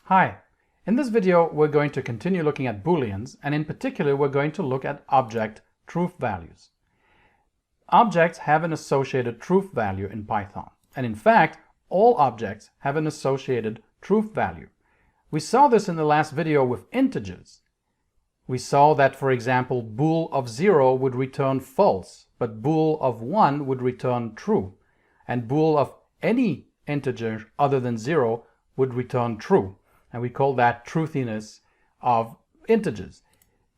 Hi, in this video we're going to continue looking at Booleans, and in particular we're going to look at object truth values. Objects have an associated truth value in Python, and in fact all objects have an associated truth value. We saw this in the last video with integers. We saw that, for example, bool of 0 would return false, but bool of 1 would return true, and bool of any integer other than 0 would return true. And we call that truthiness of integers.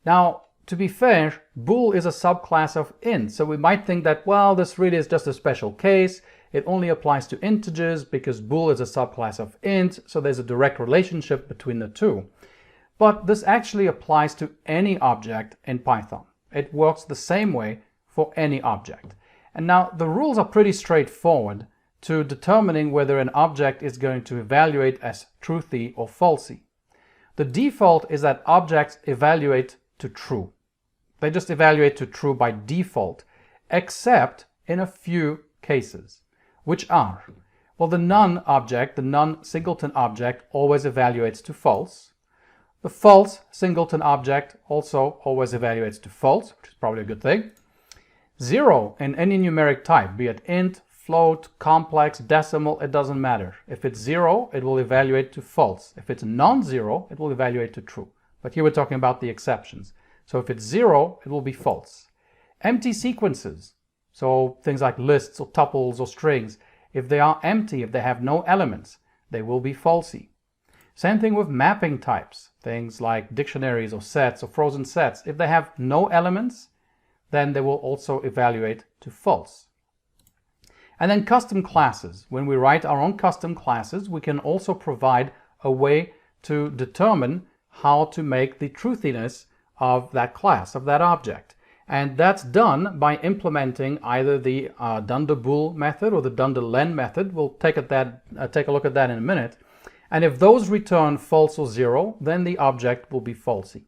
Now, to be fair, bool is a subclass of int, so we might think that, well, this really is just a special case. It only applies to integers because bool is a subclass of int, so there's a direct relationship between the two. But this actually applies to any object in Python. It works the same way for any object. And now the rules are pretty straightforward to determining whether an object is going to evaluate as truthy or falsy. The default is that objects evaluate to true. They just evaluate to true by default, except in a few cases, which are, well, the none object, the none singleton object, always evaluates to false. The false singleton object also always evaluates to false, which is probably a good thing. 0 in any numeric type, be it int, float, complex, decimal, it doesn't matter. If it's 0, it will evaluate to false. If it's non-zero, it will evaluate to true. But here we're talking about the exceptions. So if it's 0, it will be false. Empty sequences, so things like lists or tuples or strings, if they are empty, if they have no elements, they will be falsy. Same thing with mapping types, things like dictionaries or sets or frozen sets. If they have no elements, then they will also evaluate to false. And then custom classes. When we write our own custom classes, we can also provide a way to determine how to make the truthiness of that class, of that object. And that's done by implementing either the dunderbool method or the dunderlen method. We'll take a look at that in a minute. And if those return false or 0, then the object will be falsy.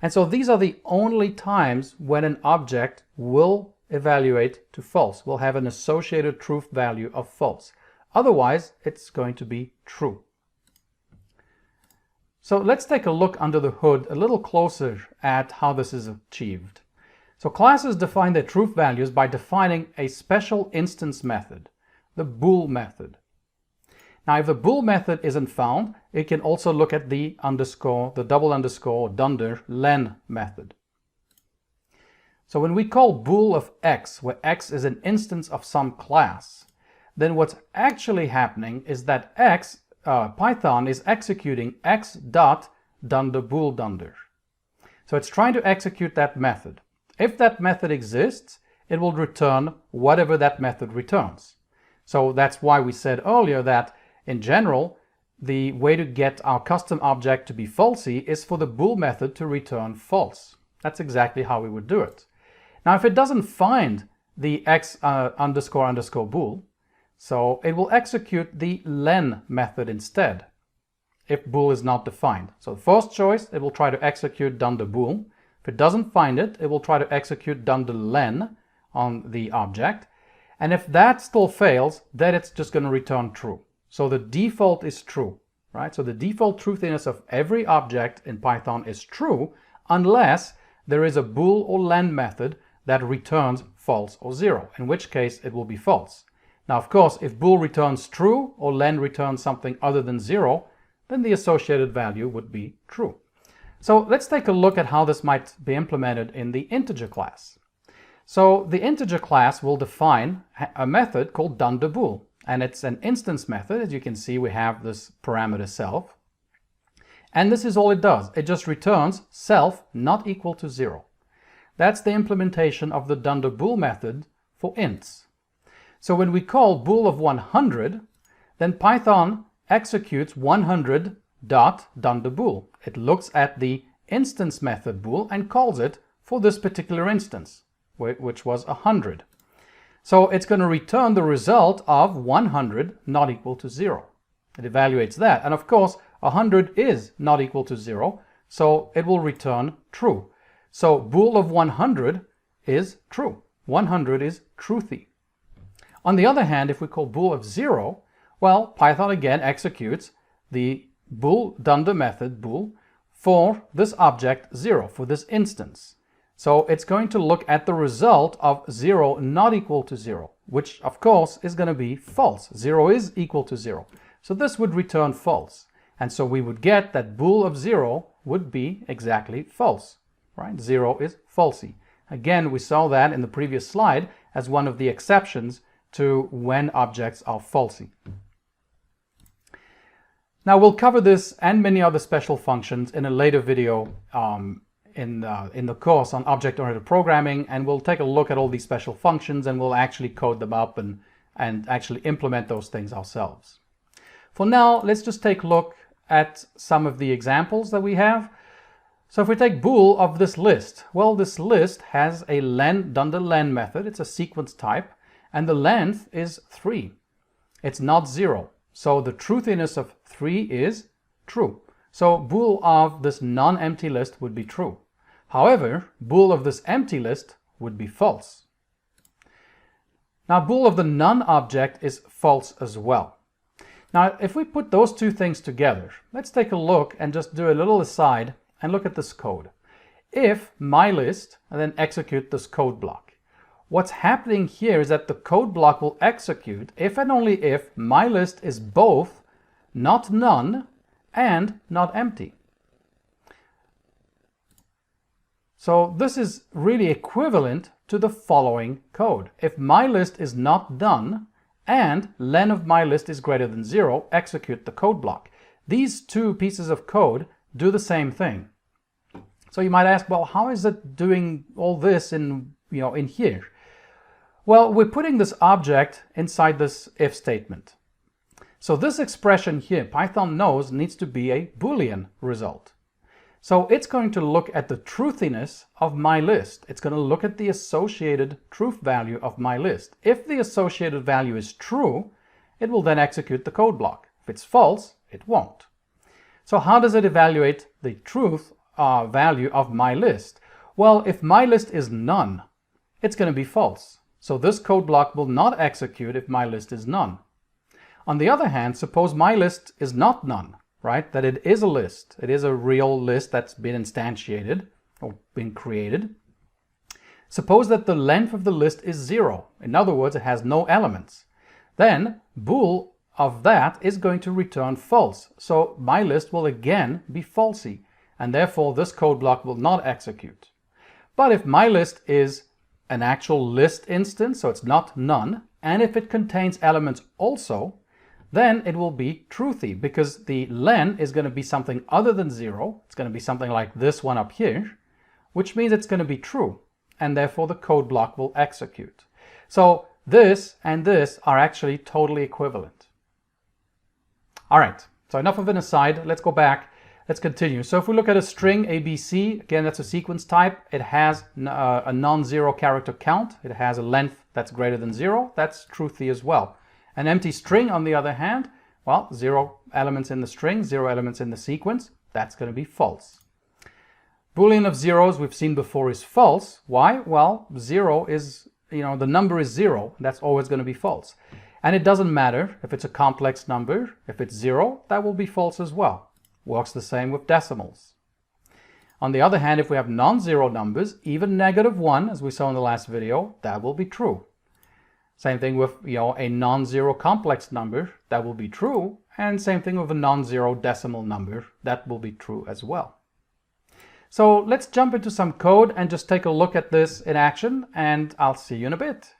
And so these are the only times when an object will evaluate to false, will have an associated truth value of false. Otherwise, it's going to be true. So let's take a look under the hood a little closer at how this is achieved. So classes define their truth values by defining a special instance method, the bool method. Now, if the bool method isn't found, it can also look at the underscore, the double underscore, dunder len method. So when we call bool of x, where x is an instance of some class, then what's actually happening is that Python is executing x dot dunderbool dunder. So it's trying to execute that method. If that method exists, it will return whatever that method returns. So that's why we said earlier that in general, the way to get our custom object to be falsy is for the bool method to return false. That's exactly how we would do it. Now, if it doesn't find the x underscore underscore bool, so it will execute the len method instead, if bool is not defined. So the first choice, it will try to execute dunderbool. If it doesn't find it, it will try to execute dunderlen on the object. And if that still fails, then it's just going to return true. So the default is true, right? So the default truthiness of every object in Python is true unless there is a bool or len method that returns false or 0, in which case it will be false. Now, of course, if bool returns true or len returns something other than 0, then the associated value would be true. So let's take a look at how this might be implemented in the integer class. So the integer class will define a method called dunderbool, and it's an instance method. As you can see, we have this parameter self. And this is all it does. It just returns self not equal to 0. That's the implementation of the dunderbool method for ints. So when we call bool of 100, then Python executes 100 dot dunderbool. It looks at the instance method bool and calls it for this particular instance, which was 100. So it's going to return the result of 100 not equal to 0. It evaluates that. And of course, 100 is not equal to 0, so it will return true. So bool of 100 is true. 100 is truthy. On the other hand, if we call bool of 0, well, Python again executes the bool, done the method bool, for this object 0, for this instance. So it's going to look at the result of 0 not equal to 0, which of course is going to be false. 0 is equal to 0. So this would return false. And so we would get that bool of 0 would be exactly false, right? 0 is falsy. Again, we saw that in the previous slide as one of the exceptions to when objects are falsy. Now we'll cover this and many other special functions in a later video in the course on object-oriented programming, and we'll take a look at all these special functions and we'll actually code them up and actually implement those things ourselves. For now, let's just take a look at some of the examples that we have. So if we take bool of this list, well, this list has a len, done the len method. It's a sequence type, and the length is 3. It's not 0. So the truthiness of 3 is true. So bool of this non-empty list would be true. However, bool of this empty list would be false. Now bool of the none object is false as well. Now if we put those two things together, let's take a look and just do a little aside and look at this code. If mylist, and then execute this code block. What's happening here is that the code block will execute if and only if mylist is both not none and not empty. So this is really equivalent to the following code. If mylist is not done and len of mylist is greater than 0, execute the code block. These two pieces of code do the same thing. So you might ask, well, how is it doing all this in here? Well, we're putting this object inside this if statement. So this expression here, Python knows, needs to be a Boolean result. So it's going to look at the truthiness of my list. It's going to look at the associated truth value of my list. If the associated value is true, it will then execute the code block. If it's false, it won't. So how does it evaluate the truth value of my list? Well, if my list is none, it's going to be false. So this code block will not execute if my list is none. On the other hand, suppose my list is not none, right? That it is a list. It is a real list that's been instantiated or been created. Suppose that the length of the list is 0. In other words, it has no elements. Then bool of that is going to return false. So my list will again be falsy, and therefore this code block will not execute. But if my list is an actual list instance, so it's not none, and if it contains elements also, then it will be truthy, because the len is going to be something other than 0. It's going to be something like this one up here, which means it's going to be true, and therefore the code block will execute. So this and this are actually totally equivalent. All right, so enough of an aside. Let's go back. Let's continue. So if we look at a string ABC, again, that's a sequence type. It has a non-zero character count. It has a length that's greater than 0. That's truthy as well. An empty string, on the other hand, well, 0 elements in the string, 0 elements in the sequence. That's going to be false. Boolean of zeros we've seen before is false. Why? Well, 0 is, the number is 0. That's always going to be false. And it doesn't matter if it's a complex number. If it's 0, that will be false as well. Works the same with decimals. On the other hand, if we have non-zero numbers, even -1, as we saw in the last video, that will be true. Same thing with a non-zero complex number, that will be true. And same thing with a non-zero decimal number, that will be true as well. So let's jump into some code and just take a look at this in action, and I'll see you in a bit.